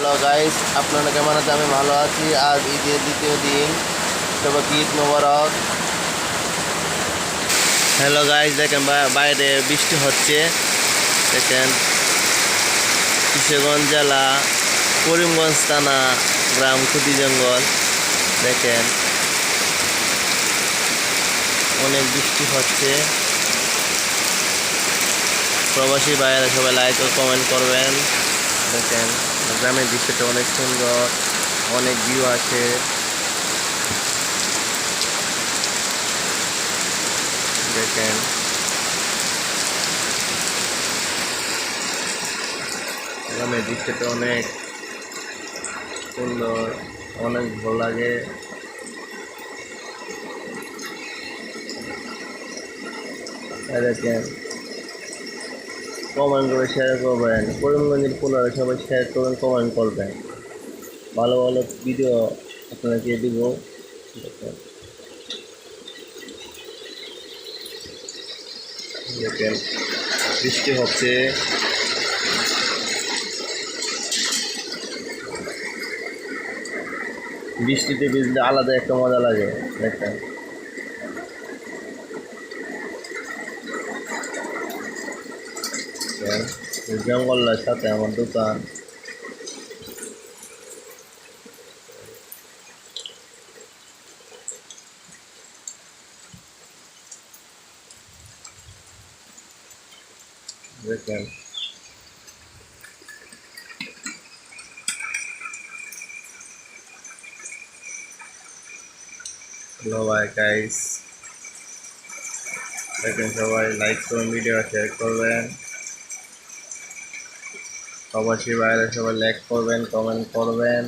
Hello guys, আপনারা কেমন আছেন? আমি ভালো আছি। আজ ঈদের দ্বিতীয় দিন, সবাইকে ঈদ মোবারক। হ্যালো গাইস, দেখেন বাইরে বৃষ্টি হচ্ছে। দেখেন কিশোরগঞ্জ জেলা, করিমগঞ্জ থানা, গ্রাম খুদি জঙ্গল। দেখেন অনেক বৃষ্টি হচ্ছে। প্রবাসী ভাইয়েরা সবাই লাইক ও কমেন্ট করবেন। দেখেন গ্রামের দৃশ্যটা অনেক সুন্দর, অনেক ভিউ আছে। দেখেন গ্রামের দৃশ্যটা অনেক সুন্দর, অনেক ভালো লাগে। দেখেন কমেন্ট করে শেয়ার করবেন, করিমগঞ্জের পোলারে সবাই শেয়ার করবেন, কমেন্ট করবেন। ভালো ভালো ভিডিও আপনাদেরকে দিব। দেখেন দেখেন বৃষ্টি হচ্ছে। বৃষ্টিতে ভিজলে আলাদা একটা মজা লাগে। দেখেন জঙ্গলের সাথে আমার দোকান। দেখেন হ্যালো বাই গাইস, দেখেন সবাই লাইক করবেন, ভিডিও শেয়ার করবেন। প্রবাসী বাইরে সবাই লাইক করবেন, কমেন্ট করবেন।